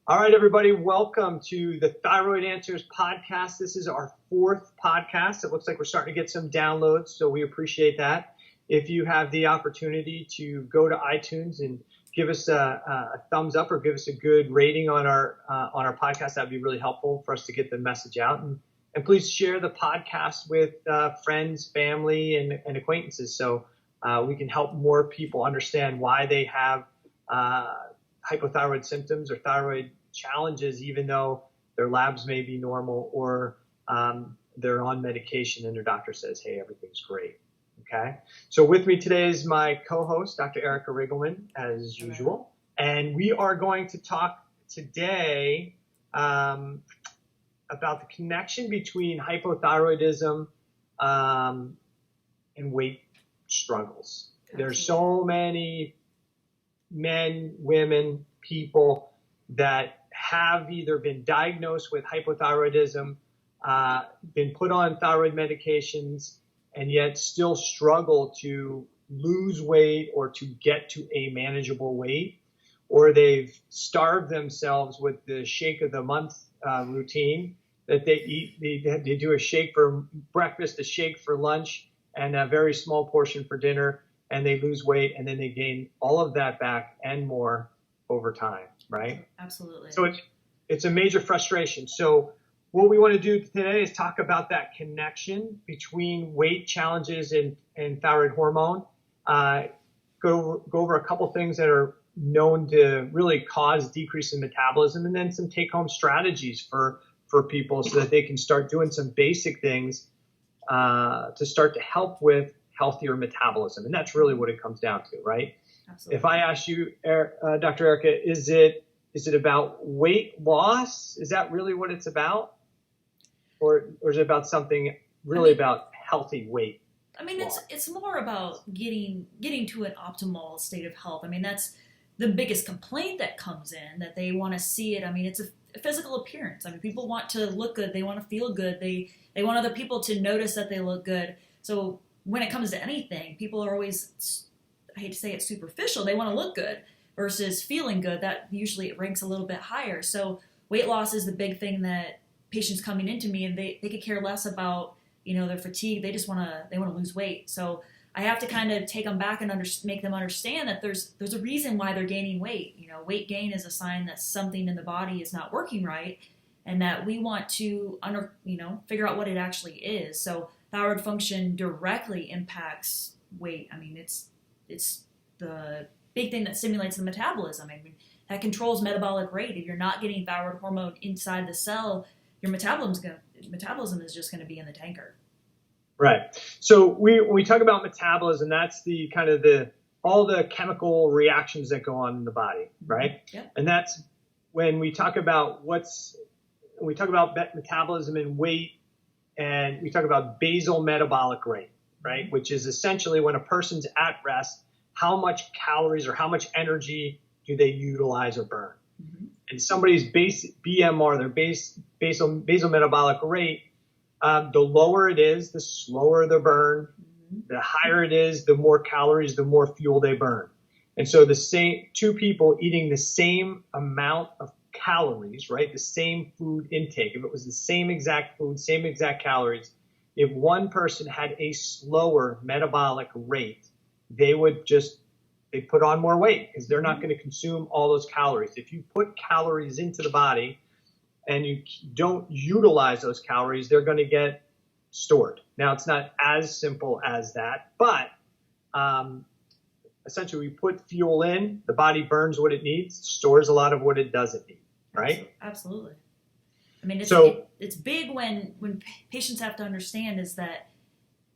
All right, everybody, welcome to the Thyroid Answers podcast. This is our fourth podcast. It looks like we're starting to get some downloads, so we appreciate that. If you have the opportunity to go to iTunes and give us a thumbs up or give us a good rating on our podcast, that'd be really helpful for us to get the message out. And please share the podcast with friends, family, and acquaintances so we can help more people understand why they have hypothyroid symptoms or thyroid challenges, even though their labs may be normal or they're on medication and their doctor says, hey, everything's great. Okay. So with me today is my co-host, Dr. Erica Riggleman, as usual. And we are going to talk today about the connection between hypothyroidism and weight struggles. There's so many men, women, people that have either been diagnosed with hypothyroidism, been put on thyroid medications, and yet still struggle to lose weight or to get to a manageable weight, or they've starved themselves with the shake of the month routine that they eat. They do a shake for breakfast, a shake for lunch, and a very small portion for dinner, and they lose weight, and then they gain all of that back and more over time, right? Absolutely. So it's a major frustration. So what we want to do today is talk about that connection between weight challenges and thyroid hormone. Go over a couple things that are known to really cause decrease in metabolism, and then some take-home strategies for people so that they can start doing some basic things to start to help with healthier metabolism. And that's really what it comes down to, right? Absolutely. If I ask you, Dr. Erica, is it about weight loss? Is that really what it's about? Or is it about something really about healthy weight? I mean, it's more about getting to an optimal state of health. I mean, that's the biggest complaint that comes in, that they want to see it. I mean, it's a physical appearance. I mean, people want to look good. They want to feel good. They want other people to notice that they look good. So when it comes to anything, people are always, I hate to say it, superficial. They want to look good versus feeling good. That usually it ranks a little bit higher. So weight loss is the big thing that patients coming into me, and they could care less about, their fatigue. They just want to lose weight. So I have to kind of take them back and make them understand that there's a reason why they're gaining weight. Weight gain is a sign that something in the body is not working right, and that we want to figure out what it actually is. So thyroid function directly impacts weight. I mean, it's the big thing that stimulates the metabolism. I mean, that controls metabolic rate. If you're not getting thyroid hormone inside the cell, your metabolism is just going to be in the tanker. Right. So when we talk about metabolism, that's the kind of all the chemical reactions that go on in the body, right? Yep. And that's when we talk about metabolism and weight, and we talk about basal metabolic rate, right? Which is essentially when a person's at rest, how much calories or how much energy do they utilize or burn? Mm-hmm. And somebody's BMR, their basal metabolic rate, the lower it is, the slower the burn. Mm-hmm. The higher it is, the more calories, the more fuel they burn. And so the same two people eating the same amount of calories, right? The same food intake. If it was the same exact food, same exact calories, if one person had a slower metabolic rate, they put on more weight because they're not going to consume all those calories. If you put calories into the body and you don't utilize those calories, they're going to get stored. Now, it's not as simple as that, but essentially we put fuel in, the body burns what it needs, stores a lot of what it doesn't need, right? Absolutely. I mean, it's big when patients have to understand is that,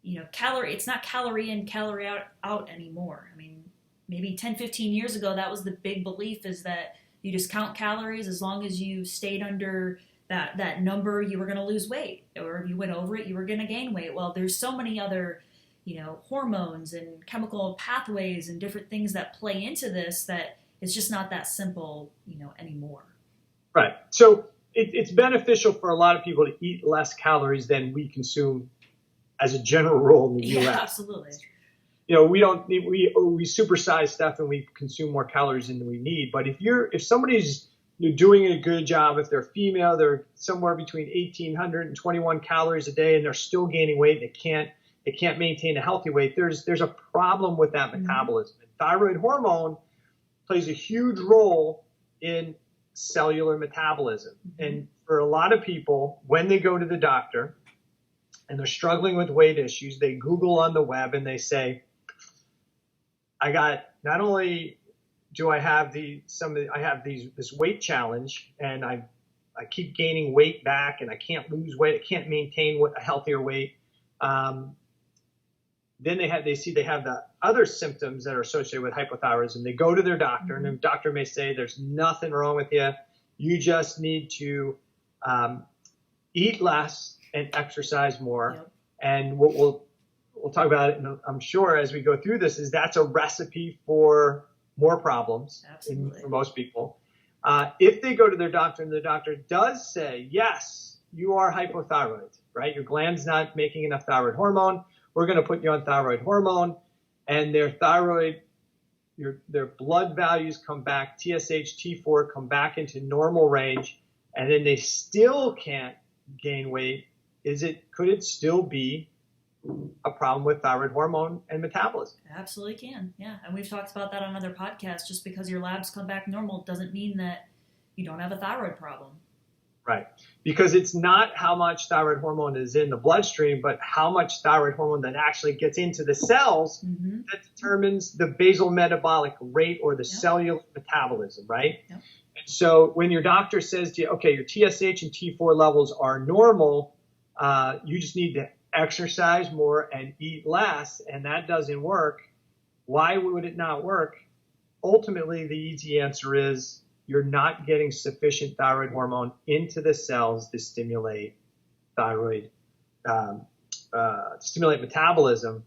it's not calorie in, calorie out anymore. I mean, maybe 10, 15 years ago, that was the big belief, is that you just count calories. As long as you stayed under that number, you were going to lose weight. Or if you went over it, you were going to gain weight. Well, there's so many other, hormones and chemical pathways and different things that play into this that it's just not that simple, anymore. Right. So it's beneficial for a lot of people to eat less calories than we consume as a general rule in the U.S. Yeah, absolutely. We supersize stuff and we consume more calories than we need. But if somebody's you're doing a good job. If they're female, they're somewhere between 1,800 and 21 calories a day, and they're still gaining weight. They can't maintain a healthy weight. There's a problem with that metabolism. And thyroid hormone plays a huge role in cellular metabolism. And for a lot of people, when they go to the doctor and they're struggling with weight issues, they Google on the web and they say, I got, not only do I have this weight challenge, and I keep gaining weight back, and I can't lose weight, I can't maintain a healthier weight. Then they have the other symptoms that are associated with hypothyroidism. They go to their doctor, and the doctor may say, there's nothing wrong with you. You just need to eat less and exercise more. Yep. And what we'll talk about it, and I'm sure as we go through this, is that's a recipe for more problems for most people. If they go to their doctor and the doctor does say, yes, you are hypothyroid, right? Your gland's not making enough thyroid hormone. We're going to put you on thyroid hormone, and their thyroid, their blood values come back, TSH, T4 come back into normal range, and then they still can't gain weight. Could it still be a problem with thyroid hormone and metabolism? Absolutely can, yeah. And we've talked about that on other podcasts. Just because your labs come back normal doesn't mean that you don't have a thyroid problem. Right. Because it's not how much thyroid hormone is in the bloodstream, but how much thyroid hormone that actually gets into the cells that determines the basal metabolic rate, or the cellular metabolism, right? Yep. And so when your doctor says to you, okay, your TSH and T4 levels are normal, you just need to exercise more and eat less, and that doesn't work. Why would it not work? Ultimately, the easy answer is you're not getting sufficient thyroid hormone into the cells to stimulate stimulate metabolism,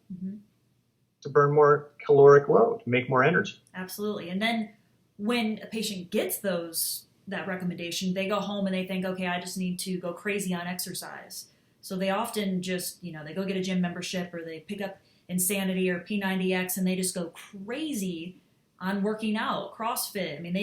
to burn more caloric load, make more energy. Absolutely. And then when a patient gets that recommendation, they go home and they think, okay, I just need to go crazy on exercise. So they often just, they go get a gym membership, or they pick up Insanity or P90X, and they just go crazy on working out, CrossFit. I mean,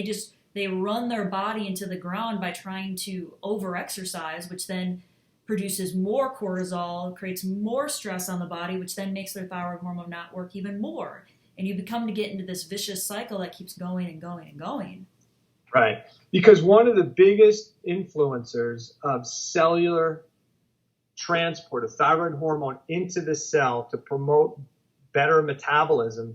they run their body into the ground by trying to over-exercise, which then produces more cortisol, creates more stress on the body, which then makes their thyroid hormone not work even more. And you become to get into this vicious cycle that keeps going and going and going. Right. Because one of the biggest influencers of cellular transport of thyroid hormone into the cell to promote better metabolism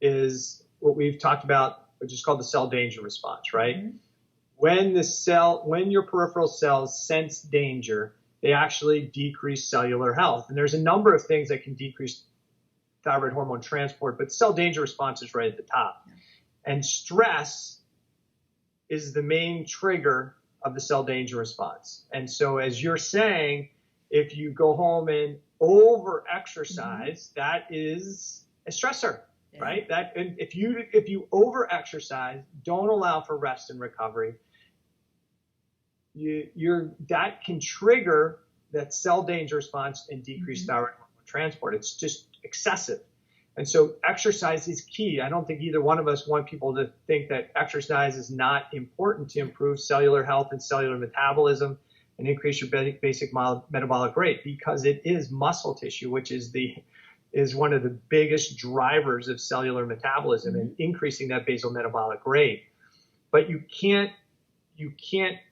is what we've talked about, which is called the cell danger response, right? When your peripheral cells sense danger, they actually decrease cellular health. And there's a number of things that can decrease thyroid hormone transport, but cell danger response is right at the top. And stress is the main trigger of the cell danger response. And so, as you're saying, if you go home and over-exercise, that is a stressor, right? And if you over-exercise, don't allow for rest and recovery, that can trigger that cell danger response and decrease thyroid hormone transport. It's just excessive. And so exercise is key. I don't think either one of us want people to think that exercise is not important to improve cellular health and cellular metabolism and increase your basic metabolic rate, because it is muscle tissue, which is one of the biggest drivers of cellular metabolism and increasing that basal metabolic rate. But you can't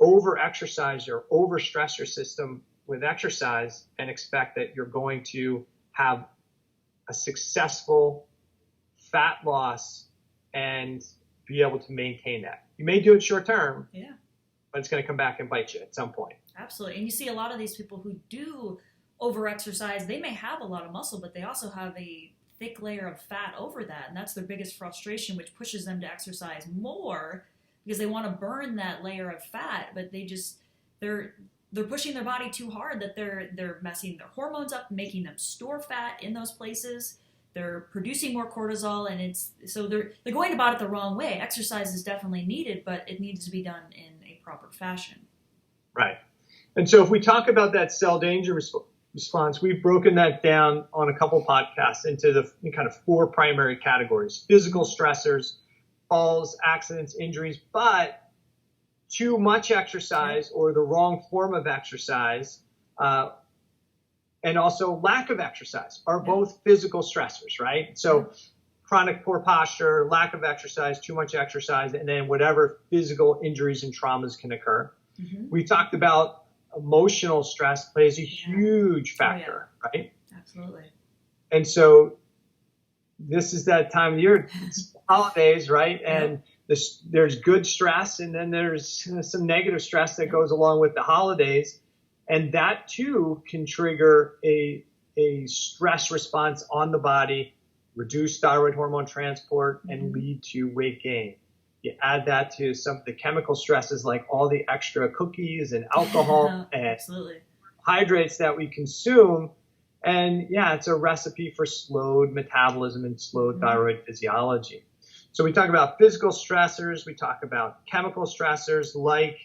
over-exercise or over-stress your system with exercise and expect that you're going to have a successful fat loss and be able to maintain that. You may do it short term, but it's going to come back and bite you at some point. Absolutely. And you see a lot of these people who do over-exercise, they may have a lot of muscle, but they also have a thick layer of fat over that. And that's their biggest frustration, which pushes them to exercise more because they want to burn that layer of fat, but they're pushing their body too hard, that they're messing their hormones up, making them store fat in those places. They're producing more cortisol, and so they're going about it the wrong way. Exercise is definitely needed, but it needs to be done in a proper fashion. Right. And so if we talk about that cell danger response, we've broken that down on a couple podcasts into the kind of 4 primary categories: physical stressors, falls, accidents, injuries, but too much exercise or the wrong form of exercise, and also lack of exercise are both physical stressors, right? So chronic poor posture, lack of exercise, too much exercise, and then whatever physical injuries and traumas can occur. We talked about emotional stress plays a huge factor, right? Absolutely. And so this is that time of year, it's holidays, right? And there's good stress, and then there's some negative stress that goes along with the holidays. And that too can trigger a stress response on the body, reduce thyroid hormone transport, and lead to weight gain. You add that to some of the chemical stresses like all the extra cookies and alcohol and hydrates that we consume. And it's a recipe for slowed metabolism and slowed thyroid physiology. So we talk about physical stressors. We talk about chemical stressors like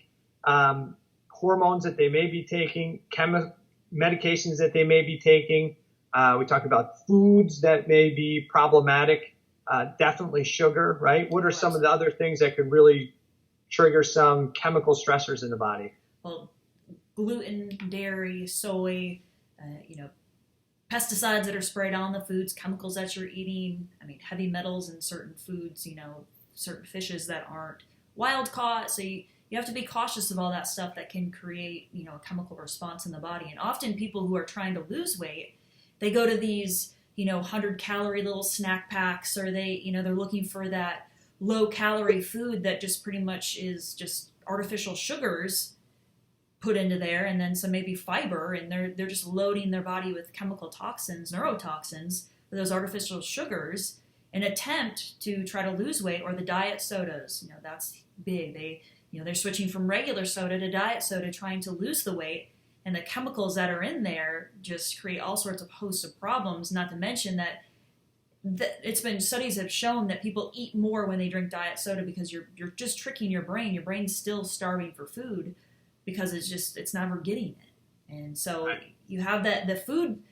hormones that they may be taking, medications that they may be taking. We talk about foods that may be problematic, definitely sugar, right? What are some of the other things that could really trigger some chemical stressors in the body? Well, gluten, dairy, soy, pesticides that are sprayed on the foods, chemicals that you're eating. I mean, heavy metals in certain foods, certain fishes that aren't wild caught. So you have to be cautious of all that stuff that can create, a chemical response in the body. And often people who are trying to lose weight, they go to these, 100-calorie little snack packs, or they're looking for that low-calorie food that just pretty much is just artificial sugars put into there, and then some maybe fiber, and they're just loading their body with chemical toxins, neurotoxins, those artificial sugars, in an attempt to try to lose weight. Or the diet sodas, that's big. They're switching from regular soda to diet soda, trying to lose the weight, and the chemicals that are in there just create all sorts of hosts of problems. Not to mention that it's been, studies have shown that people eat more when they drink diet soda because you're just tricking your brain. Your brain's still starving for food because it's never getting it. And so you have that the food,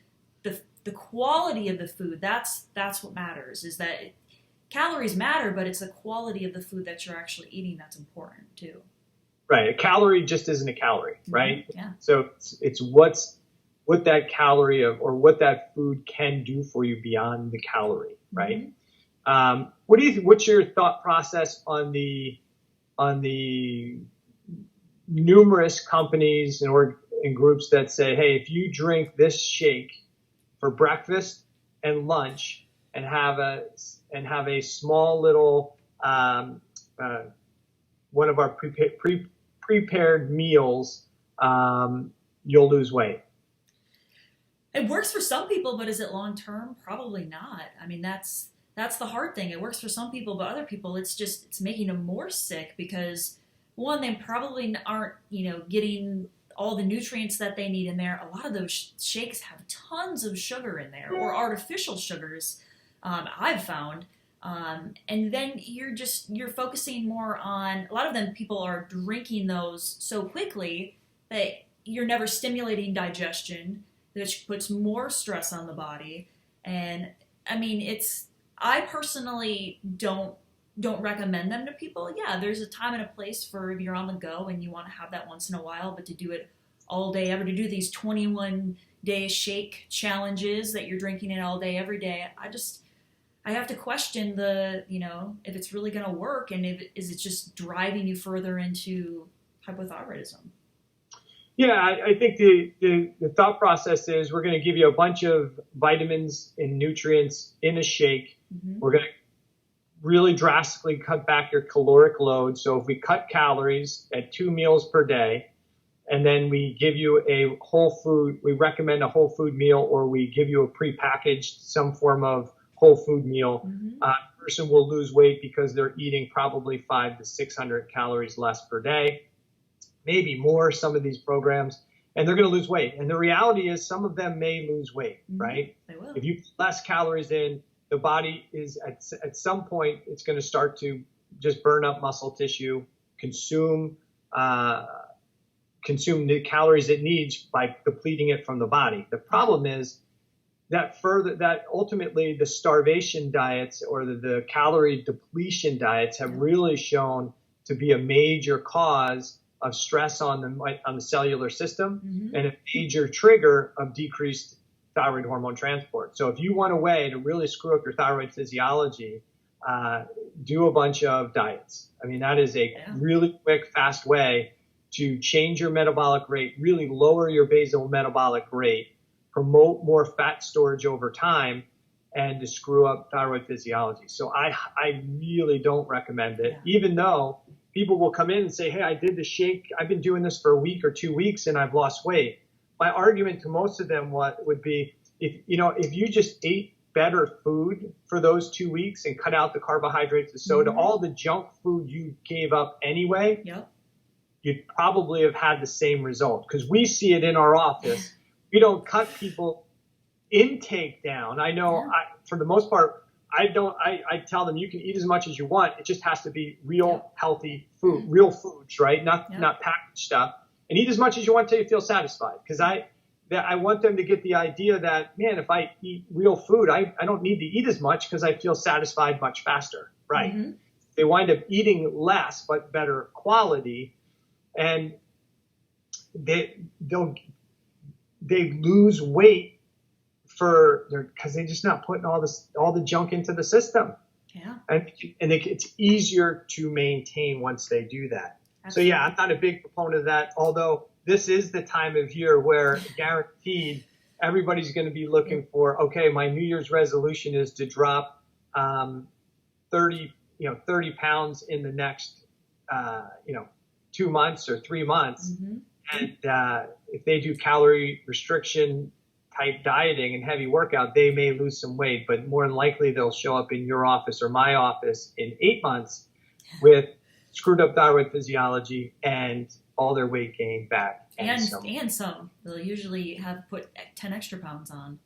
the quality of the food. That's what matters. Is that calories matter, but it's the quality of the food that you're actually eating that's important too. Right. A calorie just isn't a calorie, right? Yeah. So it's what that calorie or what that food can do for you beyond the calorie, right? What's your thought process on the numerous companies and groups that say, hey, if you drink this shake for breakfast and lunch and have a small little one of our prepared meals, you'll lose weight. It works for some people, but is it long term? Probably not. I mean, that's the hard thing. It works for some people, but other people, it's making them more sick because, one, they probably aren't, getting all the nutrients that they need in there. A lot of those shakes have tons of sugar in there, or artificial sugars, I've found. And then you're focusing more on, a lot of them people are drinking those so quickly that you're never stimulating digestion, which puts more stress on the body. And I mean, I personally don't recommend them to people. Yeah, there's a time and a place for if you're on the go and you want to have that once in a while, but to do it all day, ever to do these 21-day shake challenges that you're drinking it all day, every day, I have to question if it's really going to work, and is it just driving you further into hypothyroidism? Yeah, I think the thought process is we're going to give you a bunch of vitamins and nutrients in a shake. We're going to really drastically cut back your caloric load. So if we cut calories at 2 meals per day, and then we give you a whole food, we recommend a whole food meal, or we give you a prepackaged some form of whole food meal, person will lose weight because they're eating probably 500 to 600 calories less per day, maybe more, some of these programs, and they're going to lose weight. And the reality is some of them may lose weight, right? They will. If you put less calories in, the body is at some point, it's going to start to just burn up muscle tissue, consume the calories it needs by depleting it from the body. The problem is that ultimately the starvation diets or the calorie depletion diets have really shown to be a major cause of stress on the cellular system and a major trigger of decreased thyroid hormone transport. So if you want a way to really screw up your thyroid physiology, do a bunch of diets. I mean, that is a really quick, fast way to change your metabolic rate, really lower your basal metabolic rate, promote more fat storage over time, and to screw up thyroid physiology. So I really don't recommend it, even though people will come in and say, hey, I did the shake. I've been doing this for a week or 2 weeks and I've lost weight. My argument to most of them would be, if you just ate better food for those 2 weeks and cut out the carbohydrates, the soda, all the junk food you gave up anyway, you'd probably have had the same result. Because we see it in our office. We don't cut people intake down. I know for the most part, I tell them you can eat as much as you want. It just has to be real healthy food, real foods, right? Not packaged stuff. And eat as much as you want till you feel satisfied. Because I want them to get the idea that, man, if I eat real food, I don't need to eat as much because I feel satisfied much faster, right? They wind up eating less but better quality, and they lose weight because they're just not putting all the junk into the system. And it's easier to maintain once they do that. Absolutely. So I'm not a big proponent of that, although this is the time of year where guaranteed everybody's going to be looking for, okay, my New Year's resolution is to drop 30 pounds in the next 2 months or 3 months. And if they do calorie restriction type dieting and heavy workout, they may lose some weight, but more than likely they'll show up in your office or my office in 8 months with screwed up thyroid physiology and all their weight gain back. And some. They'll usually have put 10 extra pounds on.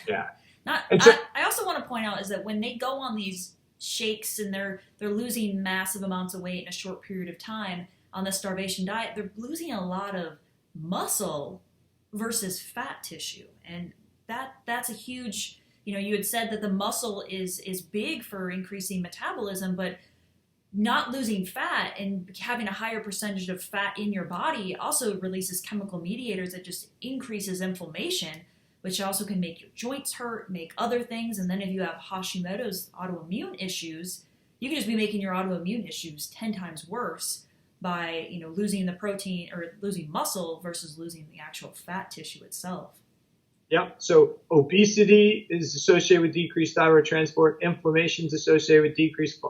I also want to point out is that when they go on these shakes and they're losing massive amounts of weight in a short period of time on the starvation diet, they're losing a lot of muscle versus fat tissue. And that's a huge, you had said that the muscle is big for increasing metabolism, but not losing fat and having a higher percentage of fat in your body also releases chemical mediators that just increases inflammation, which also can make your joints hurt, make other things. And then if you have Hashimoto's autoimmune issues, you can just be making your autoimmune issues 10 times worse by, losing the protein or losing muscle versus losing the actual fat tissue itself. Yep. So obesity is associated with decreased thyroid transport. Inflammation is associated with decreased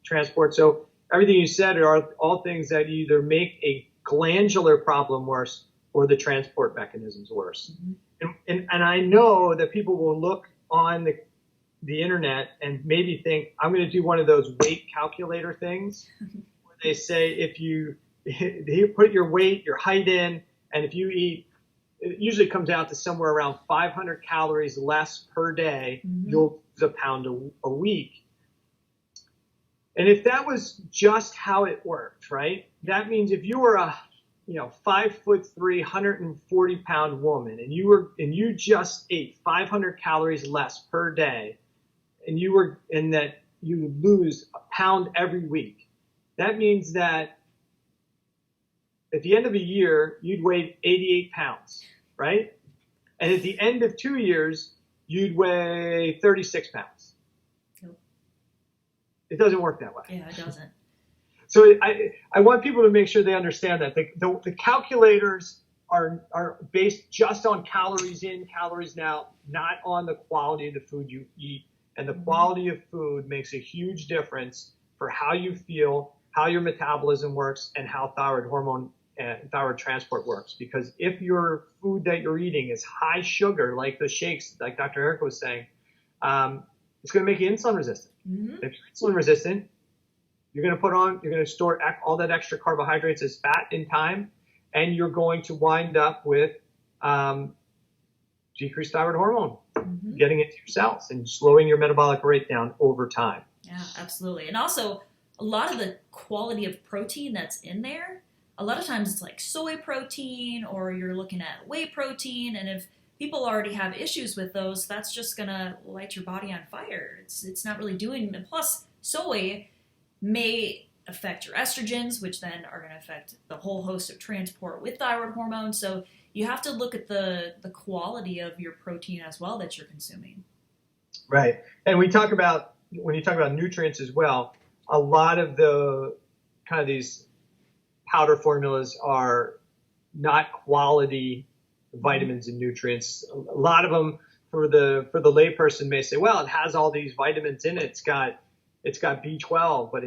transport. So everything you said are all things that either make a glandular problem worse or the transport mechanisms worse. And I know that people will look on the internet and maybe think, I'm going to do one of those weight calculator things where they say if you put your weight, your height in, and if you eat, it usually comes out to somewhere around 500 calories less per day, you'll lose a pound a week. And if that was just how it worked, right? That means if you were a 5'3", 140-pound woman, and you just ate 500 calories less per day, and that you would lose a pound every week. That means that at the end of a year, you'd weigh 88 pounds, right? And at the end of 2 years, you'd weigh 36 pounds. It doesn't work that way. Yeah, it doesn't. So I want people to make sure they understand that the calculators are based just on calories in, calories out, not on the quality of the food you eat. And the quality of food makes a huge difference for how you feel, how your metabolism works, and how thyroid hormone and thyroid transport works. Because if your food that you're eating is high sugar, like the shakes, like Dr. Erica was saying, it's going to make you insulin resistant. If you're insulin resistant, you're going to store all that extra carbohydrates as fat in time, and you're going to wind up with decreased thyroid hormone getting into your cells and slowing your metabolic rate down over time. Yeah, absolutely. And also, a lot of the quality of protein that's in there, a lot of times it's like soy protein, or you're looking at whey protein, and if people already have issues with those, that's just going to light your body on fire. It's not really doing, and plus soy may affect your estrogens, which then are going to affect the whole host of transport with thyroid hormones. So you have to look at the quality of your protein as well that you're consuming. Right. And when you talk about nutrients as well, a lot of the kind of these powder formulas are not quality vitamins and nutrients. A lot of them for the layperson may say, well, it has all these vitamins in it. It's got B12, but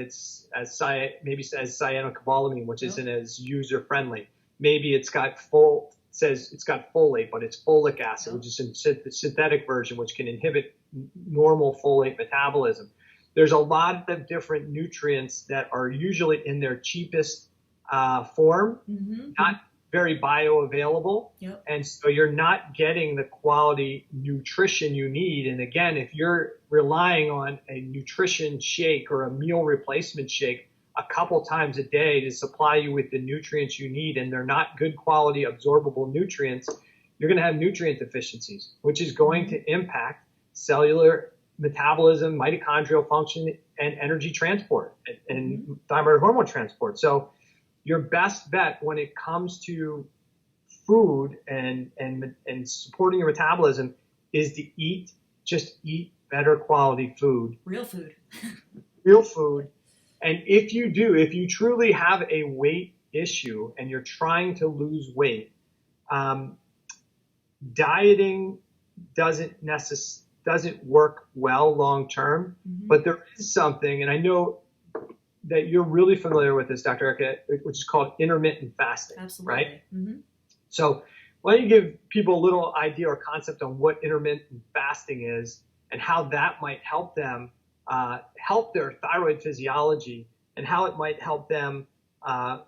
maybe says cyanocobalamin, which isn't as user friendly. Maybe it's got folate, but it's folic acid, which is a synthetic version, which can inhibit normal folate metabolism. There's a lot of different nutrients that are usually in their cheapest form, not very bioavailable. Yep. And so you're not getting the quality nutrition you need. And again, if you're relying on a nutrition shake or a meal replacement shake a couple times a day to supply you with the nutrients you need, and they're not good quality absorbable nutrients, you're going to have nutrient deficiencies, which is going to impact cellular metabolism, mitochondrial function, and energy transport and thyroid hormone transport. So your best bet when it comes to food and supporting your metabolism is to eat better quality food. Real food. Real food. And if you truly have a weight issue and you're trying to lose weight, dieting doesn't work well long term, but there is something, and I know that you're really familiar with this, Dr. Erica, which is called intermittent fasting. Absolutely. Right? So why don't you give people a little idea or concept on what intermittent fasting is and how that might help them help their thyroid physiology and how it might help them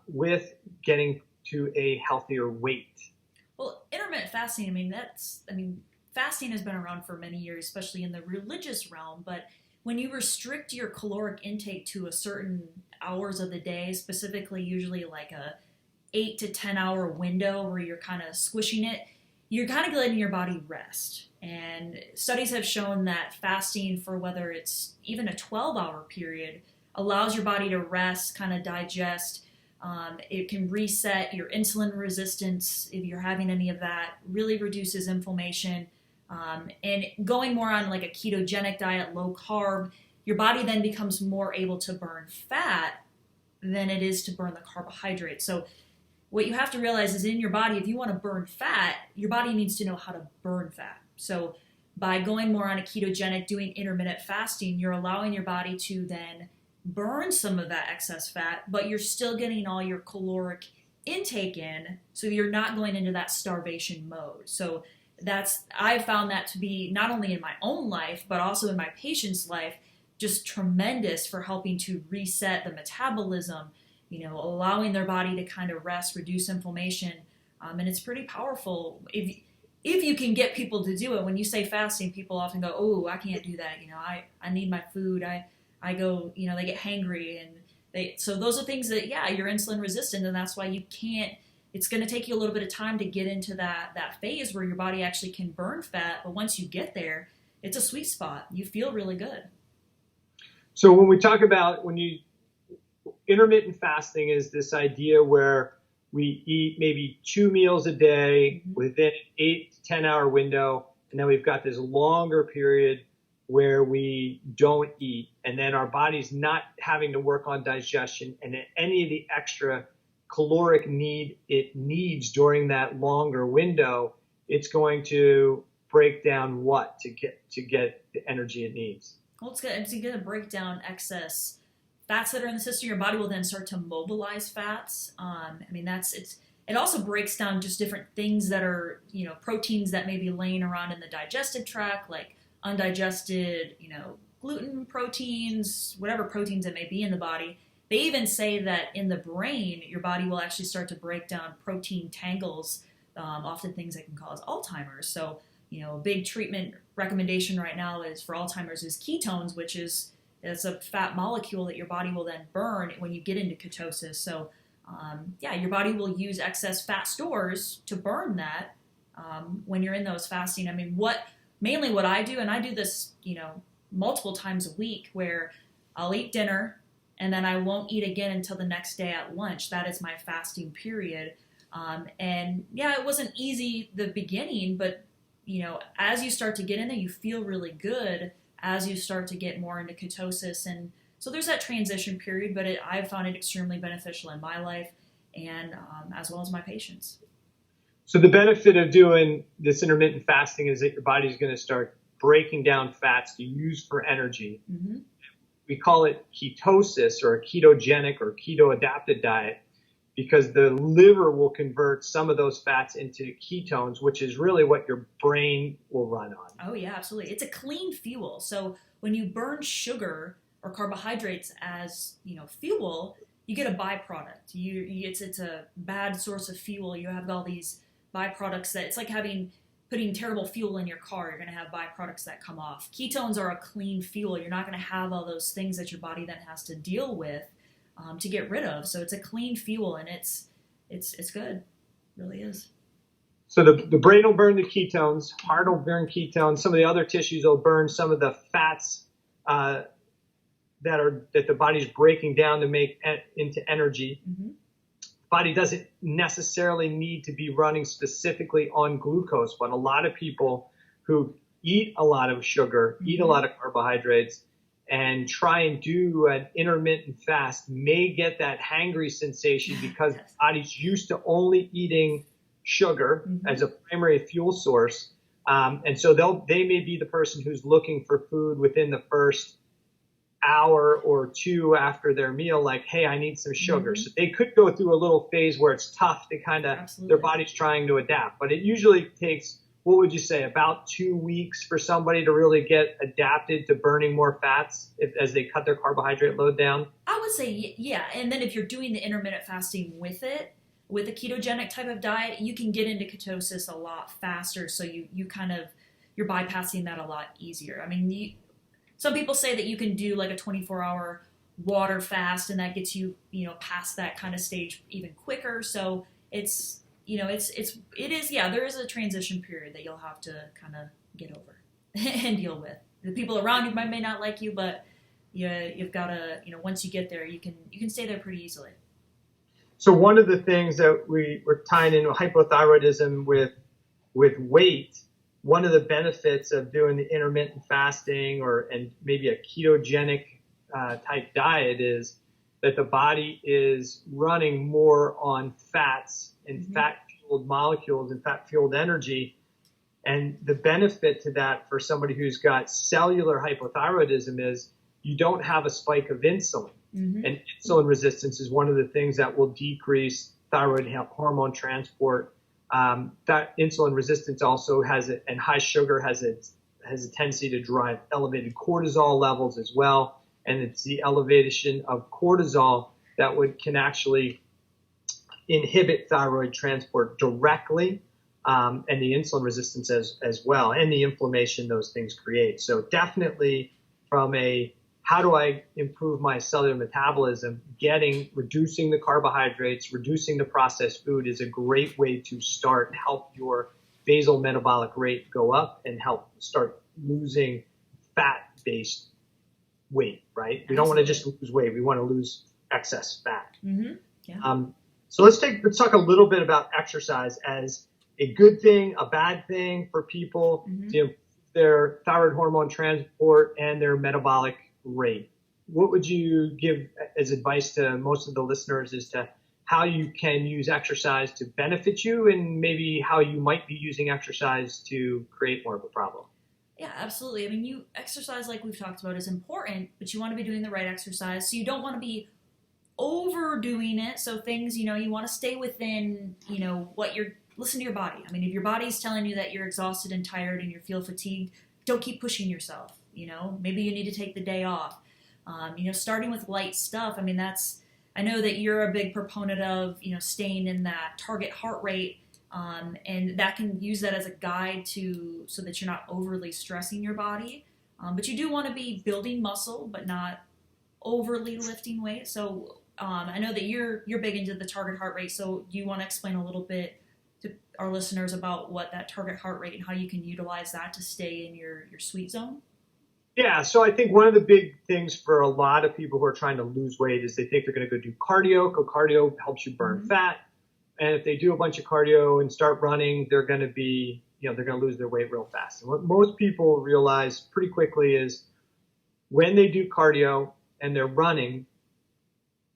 with getting to a healthier weight. Well, intermittent fasting, fasting has been around for many years, especially in the religious realm, but when you restrict your caloric intake to a certain hours of the day, specifically usually like a 8 to 10 hour window where you're kind of squishing it, you're kind of letting your body rest. And studies have shown that fasting for whether it's even a 12-hour period allows your body to rest, kind of digest. It can reset your insulin resistance if you're having any of that, really reduces inflammation. And going more on like a ketogenic diet, low carb, your body then becomes more able to burn fat than it is to burn the carbohydrates. So what you have to realize is in your body, if you want to burn fat, your body needs to know how to burn fat. So by going more on a ketogenic, doing intermittent fasting, you're allowing your body to then burn some of that excess fat, but you're still getting all your caloric intake in, so you're not going into that starvation mode. So I've found that to be not only in my own life, but also in my patient's life, just tremendous for helping to reset the metabolism, allowing their body to kind of rest, reduce inflammation. And it's pretty powerful if you can get people to do it. When you say fasting, people often go, oh, I can't do that. I need my food. I go, they get hangry. So those are things that, you're insulin resistant, and that's why you can't. It's going to take you a little bit of time to get into that phase where your body actually can burn fat. But once you get there, it's a sweet spot. You feel really good. So when we talk about intermittent fasting is this idea where we eat maybe 2 meals a day within an 8 to 10 hour window. And then we've got this longer period where we don't eat. And then our body's not having to work on digestion, and any of the extra caloric need it needs during that longer window, it's going to break down what to get the energy it needs. Well, it's going to break down excess fats that are in the system. Your body will then start to mobilize fats. It also breaks down just different things that are, proteins that may be laying around in the digestive tract, like undigested, gluten proteins, whatever proteins it may be in the body. They even say that in the brain, your body will actually start to break down protein tangles, often things that can cause Alzheimer's. So, a big treatment recommendation right now is for Alzheimer's is ketones, which is it's a fat molecule that your body will then burn when you get into ketosis. So, your body will use excess fat stores to burn that when you're in those fasting. Mainly what I do, and I do this, multiple times a week, where I'll eat dinner, and then I won't eat again until the next day at lunch. That is my fasting period. And yeah, it wasn't easy the beginning, but as you start to get in there, you feel really good as you start to get more into ketosis. And so there's that transition period, but I've found it extremely beneficial in my life and as well as my patients. So the benefit of doing this intermittent fasting is that your body's going to start breaking down fats to use for energy. Mm-hmm. We call it ketosis or a ketogenic or keto adapted diet because the liver will convert some of those fats into ketones, which is really what your brain will run on. Oh yeah, absolutely. It's a clean fuel. So when you burn sugar or carbohydrates as fuel, you get a byproduct. It's a bad source of fuel. You have all these byproducts that it's like putting terrible fuel in your car. You're going to have byproducts that come off. Ketones are a clean fuel. You're not going to have all those things that your body then has to deal with to get rid of. So it's a clean fuel, and it's good. It really is. So the brain will burn the ketones, heart will burn ketones, some of the other tissues will burn some of the fats that the body's breaking down to make into energy. Mm-hmm. Body doesn't necessarily need to be running specifically on glucose, but a lot of people who eat a lot of sugar, mm-hmm. eat a lot of carbohydrates, and try and do an intermittent fast may get that hangry sensation because the body's used to only eating sugar mm-hmm. as a primary fuel source. And so they may be the person who's looking for food within the first hour or two after their meal, like, hey, I need some sugar. Mm-hmm. So they could go through a little phase where it's tough to kind of, their body's trying to adapt. But it usually takes, what would you say, about 2 weeks for somebody to really get adapted to burning more fats as they cut their carbohydrate load down? I would say, yeah. And then if you're doing the intermittent fasting with a ketogenic type of diet, you can get into ketosis a lot faster. So you're bypassing that a lot easier. I mean, some people say that you can do like a 24-hour water fast, and that gets you, past that kind of stage even quicker. So there is a transition period that you'll have to kind of get over and deal with. The people around you may not like you, but you've got to, once you get there, you can stay there pretty easily. So one of the things that we're tying into hypothyroidism with weight, one of the benefits of doing the intermittent fasting and maybe a ketogenic type diet is that the body is running more on fats and mm-hmm. fat-fueled molecules and fat-fueled energy. And the benefit to that for somebody who's got cellular hypothyroidism is you don't have a spike of insulin. Mm-hmm. And insulin resistance is one of the things that will decrease thyroid hormone transport. That insulin resistance also and high sugar has a tendency to drive elevated cortisol levels as well. And it's the elevation of cortisol that can actually inhibit thyroid transport directly, and the insulin resistance as well, and the inflammation those things create. So definitely from how do I improve my cellular metabolism, reducing the carbohydrates, reducing the processed food is a great way to start, help your basal metabolic rate go up and help start losing fat-based weight, right? We don't want to just lose weight. We want to lose excess fat. Mm-hmm. Yeah. So let's talk a little bit about exercise as a good thing, a bad thing for people mm-hmm. to improve their thyroid hormone transport and their metabolic rate. What would you give as advice to most of the listeners as to how you can use exercise to benefit you and maybe how you might be using exercise to create more of a problem? Yeah, absolutely. I mean, exercise, like we've talked about, is important, but you want to be doing the right exercise. So you don't want to be overdoing it. So things, you want to stay within, listen to your body. I mean, if your body's telling you that you're exhausted and tired and you feel fatigued, don't keep pushing yourself. Maybe you need to take the day off. Starting with light stuff. I mean, I know that you're a big proponent of, staying in that target heart rate. And that can use that as a guide so that you're not overly stressing your body. But you do want to be building muscle, but not overly lifting weight. So I know that you're big into the target heart rate. So do you want to explain a little bit to our listeners about what that target heart rate and how you can utilize that to stay in your sweet zone? Yeah, so I think one of the big things for a lot of people who are trying to lose weight is they think they're going to go do cardio. Cardio helps you burn fat. And if they do a bunch of cardio and start running, they're going to be, they're going to lose their weight real fast. And what most people realize pretty quickly is when they do cardio and they're running,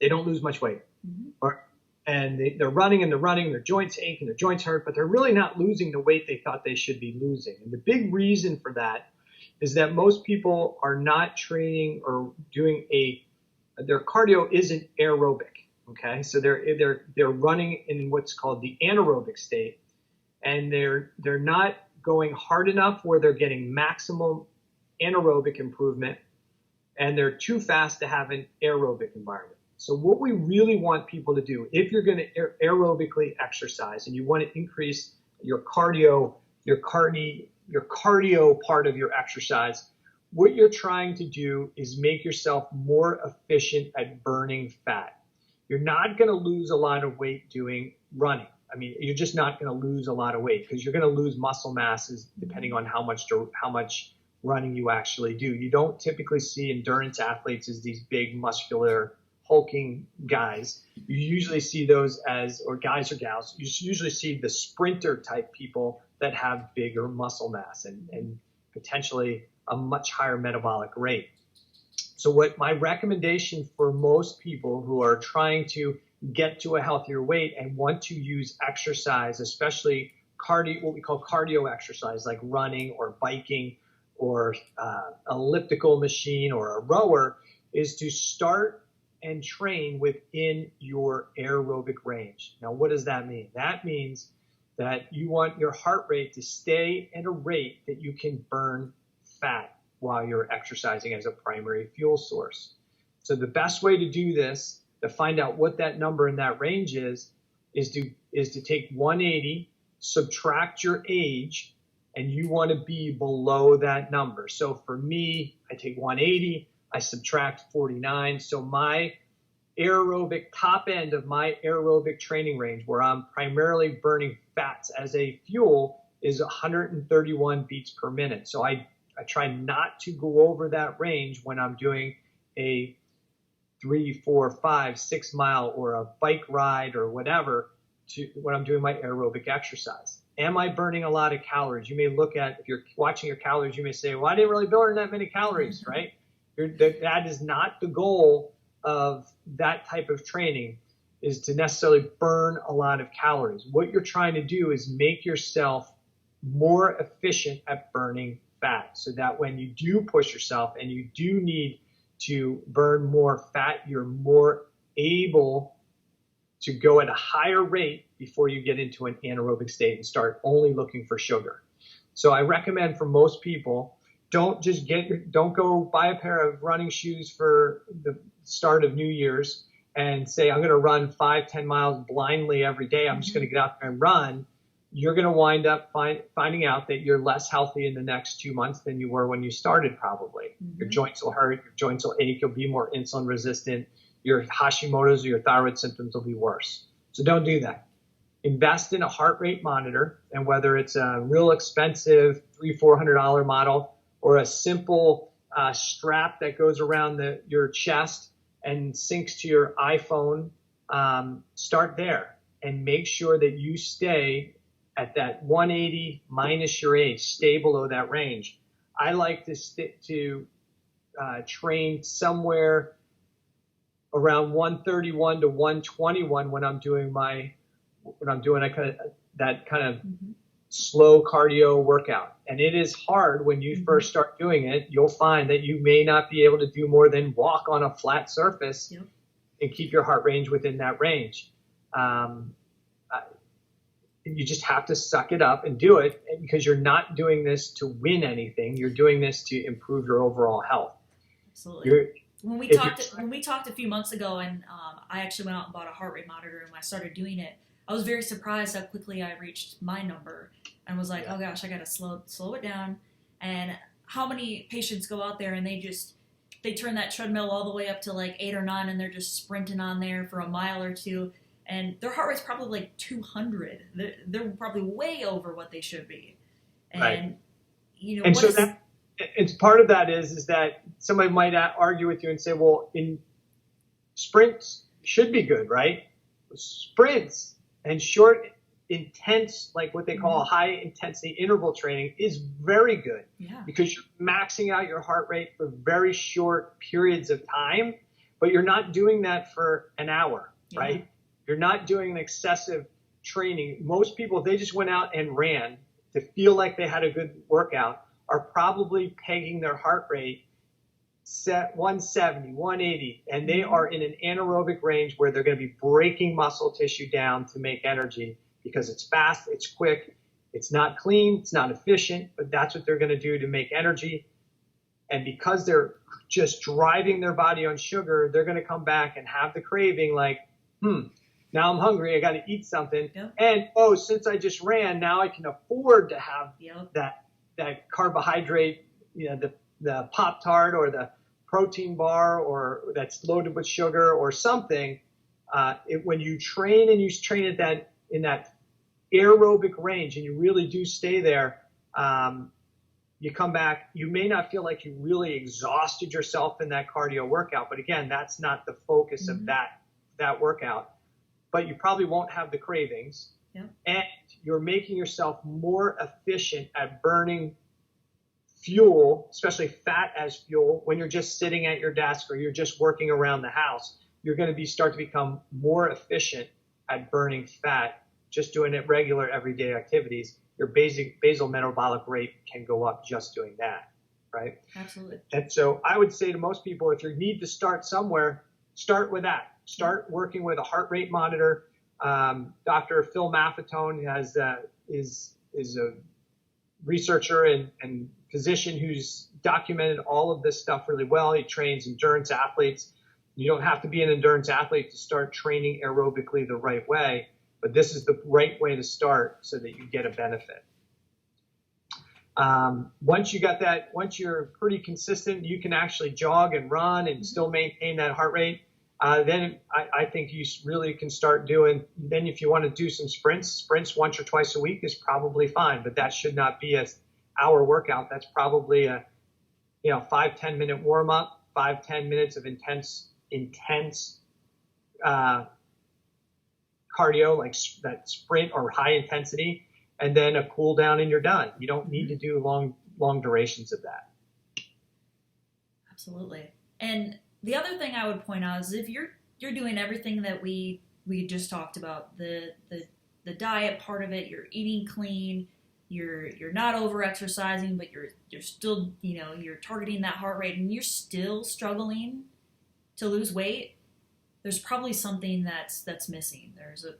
they don't lose much weight. And they're running and their joints ache and their joints hurt, but they're really not losing the weight they thought they should be losing. And the big reason for that is that most people are not training or doing their cardio isn't aerobic. Okay, so they're running in what's called the anaerobic state, and they're not going hard enough where they're getting maximum anaerobic improvement, and they're too fast to have an aerobic environment. So what we really want people to do, if you're going to aerobically exercise and you want to increase your cardio part of your exercise, what you're trying to do is make yourself more efficient at burning fat. You're not going to lose a lot of weight doing running. I mean, you're just not going to lose a lot of weight because you're going to lose muscle masses depending on how much running you actually do. You don't typically see endurance athletes as these big, muscular, hulking guys. You usually see those or guys or gals, you usually see the sprinter type people that have bigger muscle mass and potentially a much higher metabolic rate. So what my recommendation for most people who are trying to get to a healthier weight and want to use exercise, especially what we call cardio exercise, like running or biking or elliptical machine or a rower, is to start and train within your aerobic range. Now, what does that mean? That means that you want your heart rate to stay at a rate that you can burn fat while you're exercising as a primary fuel source. So the best way to do this, to find out what that number in that range is to take 180, subtract your age, and you want to be below that number. So for me, I take 180, I subtract 49. So my aerobic top end of my aerobic training range, where I'm primarily burning fats as a fuel, is 131 beats per minute. So I try not to go over that range when I'm doing a 3, 4, 5, 6 mile or a bike ride or whatever when I'm doing my aerobic exercise. Am I burning a lot of calories? You may look at, if you're watching your calories, you may say, well, I didn't really burn that many calories, right? That is not the goal of that type of training, is to necessarily burn a lot of calories. What you're trying to do is make yourself more efficient at burning fat, so that when you do push yourself and you do need to burn more fat, you're more able to go at a higher rate before you get into an anaerobic state and start only looking for sugar. So I recommend for most people, don't go buy a pair of running shoes for the start of New Year's and say, I'm going to run 5-10 miles blindly every day. I'm just going to get out there and run. You're going to wind up finding out that you're less healthy in the next 2 months than you were when you started, probably. Your joints will hurt, your joints will ache, you'll be more insulin resistant, your Hashimoto's or your thyroid symptoms will be worse. So don't do that. Invest in a heart rate monitor, and whether it's a real expensive $300-400 model or a simple strap that goes around your chest and syncs to your iPhone, start there and make sure that you stay at that 180 minus your age, stay below that range. I like to stick to train somewhere around 131 to 121 when I'm doing that kind of slow cardio workout. And it is hard when you first start doing it. You'll find that you may not be able to do more than walk on a flat surface and keep your heart range within that range. You just have to suck it up and do it, because you're not doing this to win anything. You're doing this to improve your overall health. Absolutely. When we talked a few months ago, and I actually went out and bought a heart rate monitor, and when I started doing it, I was very surprised how quickly I reached my number, and was like, oh gosh, I got to slow it down. And how many patients go out there and they turn that treadmill all the way up to like 8 or 9, and they're just sprinting on there for a mile or two, and their heart rate's probably like 200. They're probably way over what they should be. And right. it's part of that is that somebody might argue with you and say, well, in sprints should be good, right? Sprints and short, intense, like what they call high intensity interval training is very good because you're maxing out your heart rate for very short periods of time, but you're not doing that for an hour, right? You're not doing an excessive training. Most people, if they just went out and ran to feel like they had a good workout, are probably pegging their heart rate set 170, 180, and they are in an anaerobic range where they're going to be breaking muscle tissue down to make energy because it's fast, it's quick, it's not clean, it's not efficient, but that's what they're going to do to make energy. And because they're just driving their body on sugar, they're going to come back and have the craving like, now I'm hungry, I got to eat something. And, since I just ran, now I can afford to have that carbohydrate, the Pop-Tart or the protein bar or that's loaded with sugar or something. When you train and you train at that in that aerobic range and you really do stay there, you come back, you may not feel like you really exhausted yourself in that cardio workout, but again, that's not the focus of that workout. But you probably won't have the cravings, and you're making yourself more efficient at burning fuel, especially fat as fuel, when you're just sitting at your desk or you're just working around the house. You're going to start to become more efficient at burning fat, just doing it regular everyday activities. Your basal metabolic rate can go up just doing that, right? Absolutely. And so I would say to most people, if you need to start somewhere, start with that. Start working with a heart rate monitor. Dr. Phil Maffetone is a researcher and physician who's documented all of this stuff really well. He trains endurance athletes. You don't have to be an endurance athlete to start training aerobically the right way, but this is the right way to start so that you get a benefit. Once you're pretty consistent, you can actually jog and run and still maintain that heart rate. Then I think you really can start doing, then if you want to do some sprints once or twice a week is probably fine, but that should not be an hour workout. That's probably a 5-10 minute warm up, 5-10 minutes of intense cardio, like that sprint or high intensity, and then a cool down and you're done. You don't need to do long durations of that. Absolutely. And the other thing I would point out is if you're doing everything that we just talked about, the diet part of it, you're eating clean, you're not over exercising, but you're still, you're targeting that heart rate and you're still struggling to lose weight, there's probably something that's missing. There's a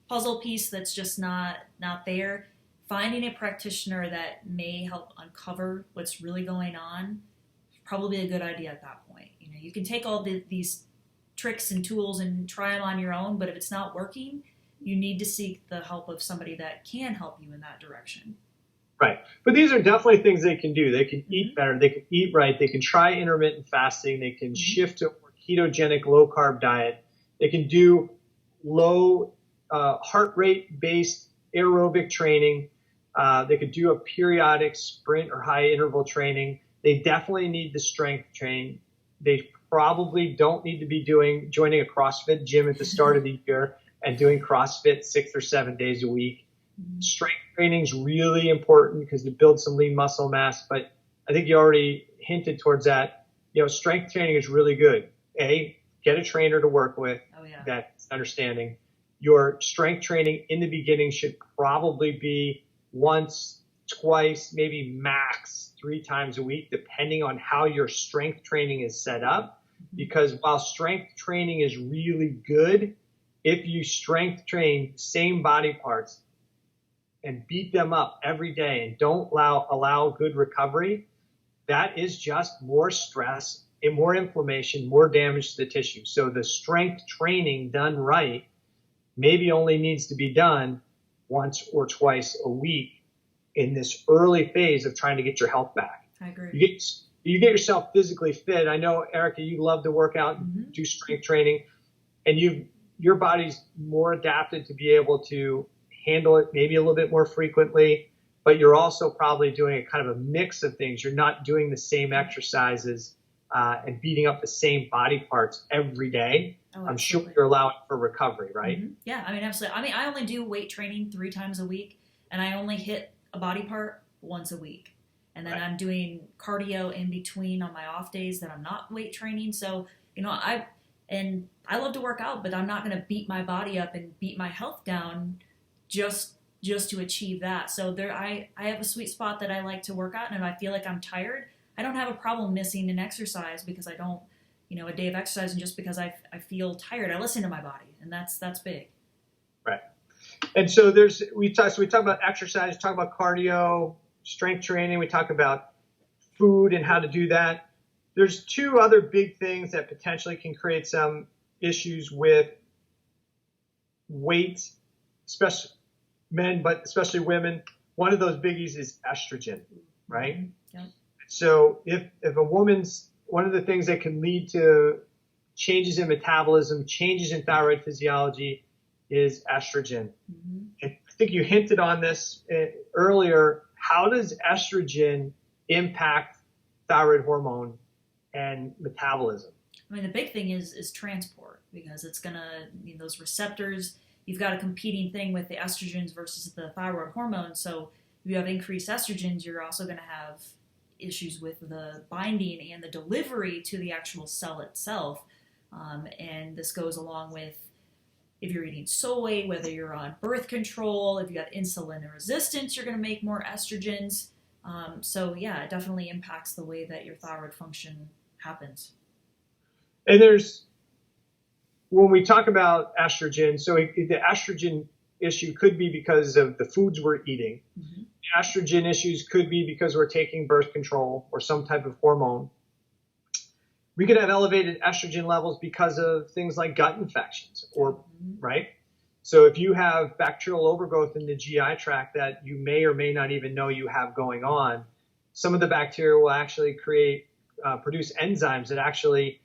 puzzle piece that's just not there. Finding a practitioner that may help uncover what's really going on is probably a good idea at that point. You can take all these tricks and tools and try them on your own, but if it's not working, you need to seek the help of somebody that can help you in that direction. Right. But these are definitely things they can do. They can eat better. They can eat right. They can try intermittent fasting. They can shift to a more ketogenic, low-carb diet. They can do low heart rate-based aerobic training. They could do a periodic sprint or high interval training. They definitely need to strength train. They probably don't need to be joining a CrossFit gym at the start of the year and doing CrossFit 6 or 7 days a week. Strength training is really important because it builds some lean muscle mass, but I think you already hinted towards that. Strength training is really good. Get a trainer to work with that's understanding. Your strength training in the beginning should probably be once, twice, maybe max 3 times a week, depending on how your strength training is set up. Because while strength training is really good, if you strength train same body parts and beat them up every day and don't allow good recovery, that is just more stress and more inflammation, more damage to the tissue. So the strength training done right maybe only needs to be done once or twice a week in this early phase of trying to get your health back. I agree. You get yourself physically fit. I know, Erica, you love to work out and do strength training, and your body's more adapted to be able to handle it maybe a little bit more frequently. but you're also probably doing a kind of a mix of things. You're not doing the same exercises and beating up the same body parts every day. Oh, I'm sure you're allowing for recovery, right? Mm-hmm. Yeah, I mean, absolutely. I mean, I only do weight training 3 times a week, and I only hit a body part once a week. And then Right. I'm doing cardio in between on my off days that I'm not weight training. So, I love to work out, but I'm not going to beat my body up and beat my health down just to achieve that. So I have a sweet spot that I like to work out, and if I feel like I'm tired, I don't have a problem missing an exercise because I don't, a day of exercise, and just because I feel tired, I listen to my body, and that's big. Right. And so we talk about exercise, talk about cardio, strength training, we talk about food and how to do that. There's 2 other big things that potentially can create some issues with weight, especially men, but especially women. One of those biggies is estrogen, right? Yep. So if a woman's, one of the things that can lead to changes in metabolism, changes in thyroid physiology is estrogen. Mm-hmm. I think you hinted on this earlier. How does estrogen impact thyroid hormone and metabolism? I mean, the big thing is transport, because it's going to, those receptors, you've got a competing thing with the estrogens versus the thyroid hormone. So if you have increased estrogens, you're also going to have issues with the binding and the delivery to the actual cell itself. And this goes along with if you're eating soy, whether you're on birth control, if you have insulin resistance, you're going to make more estrogens. So yeah, it definitely impacts the way that your thyroid function happens. And when we talk about estrogen, so the estrogen issue could be because of the foods we're eating. Mm-hmm. The estrogen issues could be because we're taking birth control or some type of hormone. We could have elevated estrogen levels because of things like gut infections, right? So if you have bacterial overgrowth in the GI tract that you may or may not even know you have going on, some of the bacteria will actually produce enzymes that actually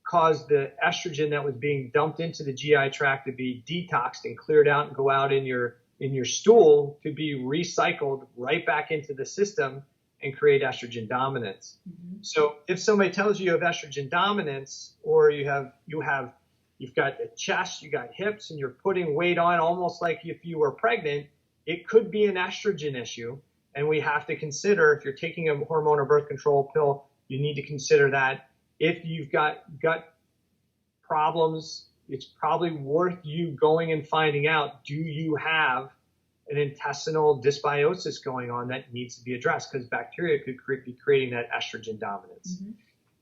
cause the estrogen that was being dumped into the GI tract to be detoxed and cleared out and go out in your stool to be recycled right back into the system and create estrogen dominance. Mm-hmm. So if somebody tells you have estrogen dominance, or you've got the chest, you got hips, and you're putting weight on almost like if you were pregnant, it could be an estrogen issue. And we have to consider, if you're taking a hormone or birth control pill, you need to consider that. If you've got gut problems, it's probably worth you going and finding out, do you have an intestinal dysbiosis going on that needs to be addressed? Because bacteria could be creating that estrogen dominance. Mm-hmm.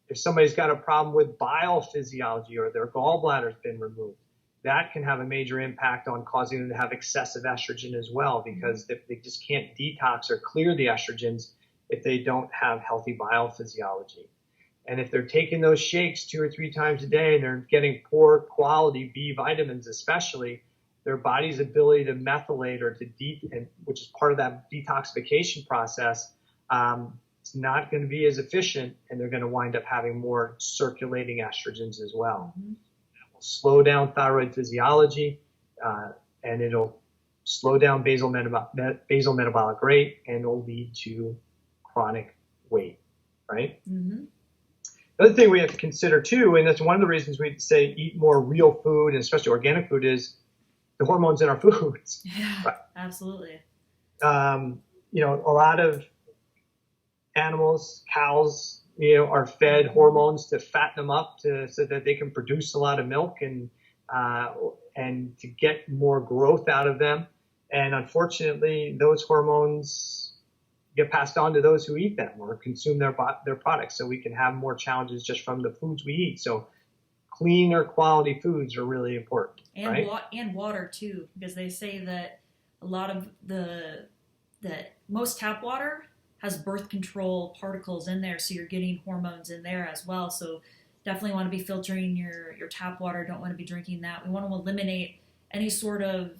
If somebody's got a problem with bile physiology or their gallbladder's been removed, that can have a major impact on causing them to have excessive estrogen as well, because they just can't detox or clear the estrogens if they don't have healthy bile physiology. And if they're taking those shakes 2 or 3 times a day and they're getting poor quality B vitamins especially, their body's ability to methylate or which is part of that detoxification process, it's not going to be as efficient, and they're going to wind up having more circulating estrogens as well. Mm-hmm. It will slow down thyroid physiology, and it'll slow down basal metabolic rate, and it'll lead to chronic weight, right? Mm-hmm. The other thing we have to consider too, and that's one of the reasons we say eat more real food, and especially organic food, is the hormones in our foods. Yeah, right? Absolutely. A lot of animals, cows, are fed hormones to fatten them up so that they can produce a lot of milk and to get more growth out of them. And unfortunately, those hormones get passed on to those who eat them or consume their products. So we can have more challenges just from the foods we eat. So cleaner quality foods are really important. And right? And water too, because they say that a lot of most tap water has birth control particles in there, so you're getting hormones in there as well. So definitely want to be filtering your tap water. Don't want to be drinking that. We want to eliminate any sort of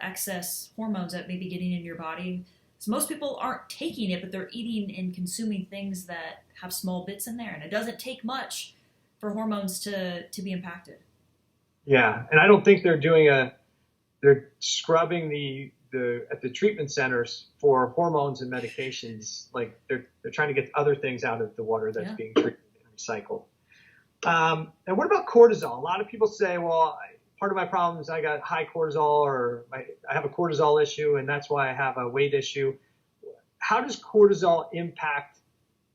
excess hormones that may be getting in your body. So most people aren't taking it, but they're eating and consuming things that have small bits in there, and it doesn't take much for hormones to be impacted. Yeah, and I don't think they're doing they're scrubbing at the treatment centers for hormones and medications. Like they're trying to get other things out of the water that's being treated and recycled. And what about cortisol? A lot of people say, well, part of my problem is I got high cortisol, or I have a cortisol issue, and that's why I have a weight issue. How does cortisol impact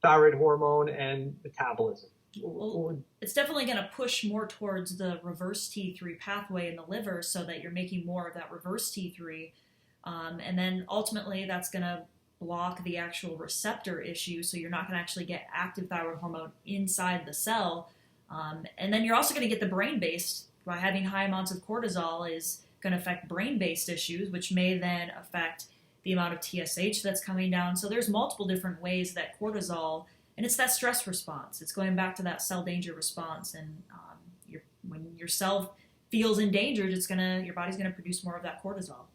thyroid hormone and metabolism? Well, it's definitely going to push more towards the reverse T3 pathway in the liver, so that you're making more of that reverse T3. And then ultimately that's going to block the actual receptor issue, so you're not going to actually get active thyroid hormone inside the cell. And then you're also going to get the brain-based, by having high amounts of cortisol is going to affect brain-based issues, which may then affect the amount of TSH that's coming down. So there's multiple different ways that cortisol, and it's that stress response. It's going back to that cell danger response. And when your cell feels endangered, your body's going to produce more of that cortisol.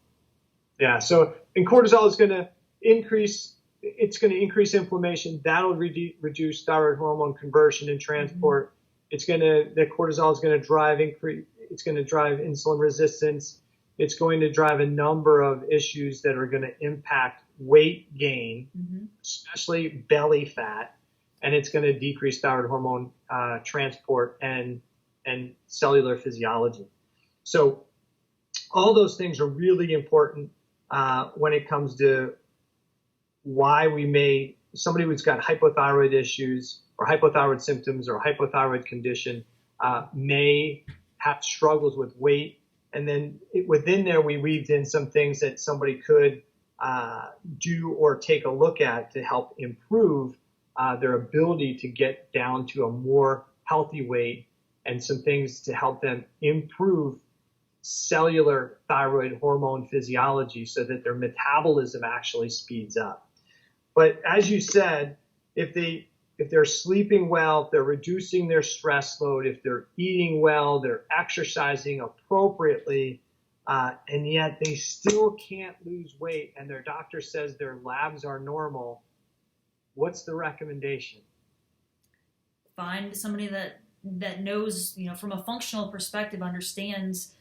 Yeah. So, and cortisol is going to increase. It's going to increase inflammation. That'll reduce thyroid hormone conversion and transport. Mm-hmm. The cortisol is going to drive it's going to drive insulin resistance. It's going to drive a number of issues that are going to impact weight gain, especially belly fat, and it's going to decrease thyroid hormone transport and cellular physiology. So all those things are really important when it comes to why somebody who's got hypothyroid issues or hypothyroid symptoms or hypothyroid condition may have struggles with weight. And then within there, we weaved in some things that somebody could do or take a look at to help improve their ability to get down to a more healthy weight, and some things to help them improve cellular thyroid hormone physiology so that their metabolism actually speeds up. But as you said, if they're sleeping well, if they're reducing their stress load, if they're eating well, they're exercising appropriately, and yet they still can't lose weight, and their doctor says their labs are normal, what's the recommendation? Find somebody that knows, from a functional perspective, understands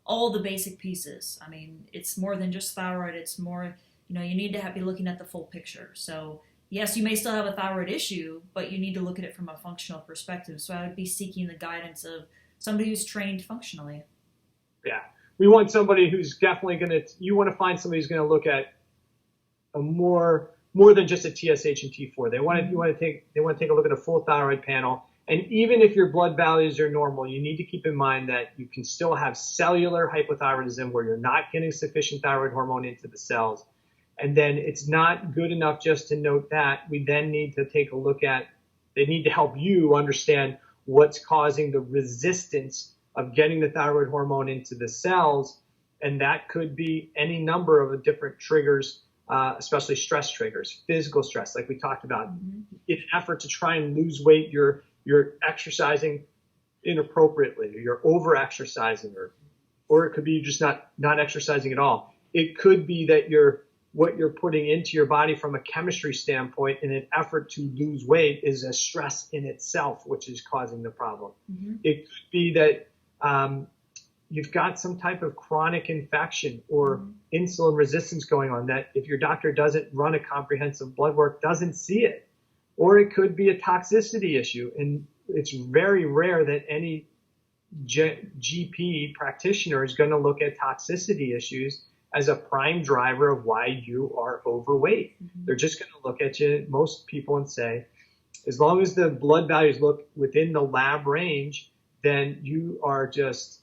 all the basic pieces. I mean, it's more than just thyroid. It's more, you need to be looking at the full picture. So yes, you may still have a thyroid issue, but you need to look at it from a functional perspective. So I would be seeking the guidance of somebody who's trained functionally. Yeah. We want somebody who's definitely you want to find somebody who's going to look at a more than just a TSH and T4. They want to take a look at a full thyroid panel. And even if your blood values are normal, you need to keep in mind that you can still have cellular hypothyroidism where you're not getting sufficient thyroid hormone into the cells. And then it's not good enough just to note that. We then need to take a look at, they need to help you understand what's causing the resistance of getting the thyroid hormone into the cells. And that could be any number of different triggers, especially stress triggers, physical stress, like we talked about. In an effort to try and lose weight, you're exercising inappropriately, or you're over-exercising, or it could be you're just not exercising at all. It could be that what you're putting into your body from a chemistry standpoint in an effort to lose weight is a stress in itself, which is causing the problem. It could be that you've got some type of chronic infection or insulin resistance going on that if your doctor doesn't run a comprehensive blood work, doesn't see it. Or it could be a toxicity issue. And it's very rare that any GP practitioner is going to look at toxicity issues as a prime driver of why you are overweight. They're just going to look at you, most people, and say, as long as the blood values look within the lab range, then you are just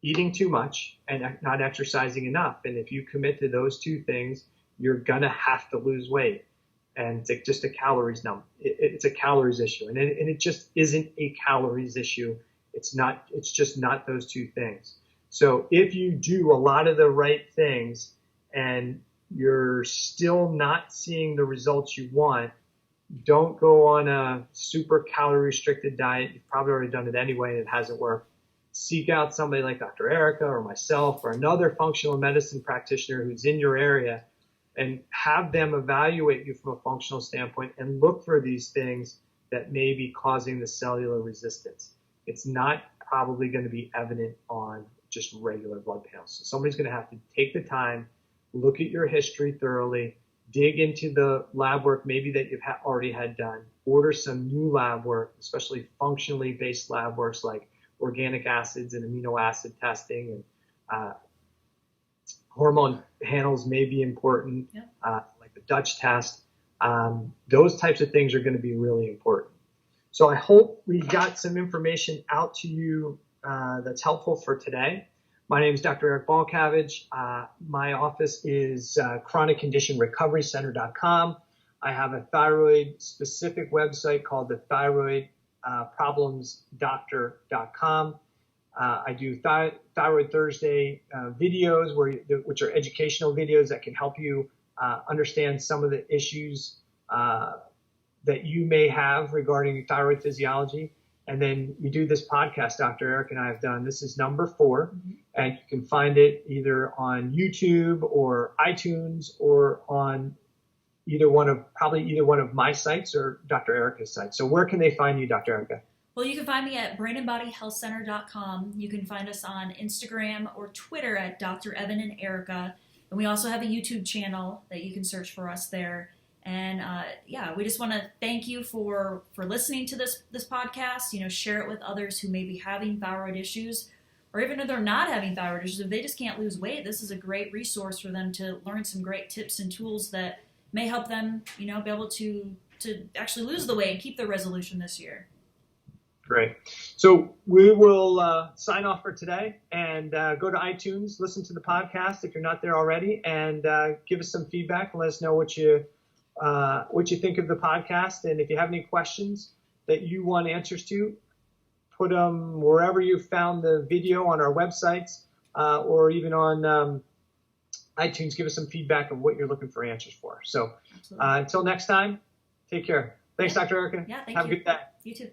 eating too much and not exercising enough. And if you commit to those two things, you're going to have to lose weight. And it's just a calories number. It's a calories issue. And it just isn't a calories issue. It's just not those two things. So if you do a lot of the right things and you're still not seeing the results you want, don't go on a super calorie restricted diet. You've probably already done it anyway and it hasn't worked. Seek out somebody like Dr. Erica or myself or another functional medicine practitioner who's in your area, and have them evaluate you from a functional standpoint and look for these things that may be causing the cellular resistance. It's not probably going to be evident on just regular blood panels. So somebody's going to have to take the time, look at your history thoroughly, dig into the lab work maybe that you've already had done, order some new lab work, especially functionally based lab works like organic acids and amino acid testing, and hormone panels may be important, like the Dutch test. Those types of things are going to be really important. So I hope we got some information out to you that's helpful for today. My name is Dr. Eric Balkavage. My office is chronicconditionrecoverycenter.com. I have a thyroid-specific website called the thyroidproblemsdoctor.com. I do Thyroid Thursday videos, which are educational videos that can help you understand some of the issues that you may have regarding thyroid physiology. And then we do this podcast Dr. Eric and I have done. This is number 4, and you can find it either on YouTube or iTunes or on either one of my sites or Dr. Erica's sites. So where can they find you, Dr. Erica? Well, you can find me at brainandbodyhealthcenter.com. You can find us on Instagram or Twitter at Dr. Evan and Erica. And we also have a YouTube channel that you can search for us there. And we just want to thank you for listening to this podcast. Share it with others who may be having thyroid issues, or even if they're not having thyroid issues, if they just can't lose weight, this is a great resource for them to learn some great tips and tools that may help them, be able to actually lose the weight and keep their resolution this year. Great. So we will sign off for today and go to iTunes, listen to the podcast if you're not there already, and give us some feedback and let us know what you think of the podcast. And if you have any questions that you want answers to, put them wherever you found the video on our websites or even on iTunes. Give us some feedback of what you're looking for answers for. So until next time, take care. Thanks, Dr. Erica. Yeah, thank you. Have a good day. You too.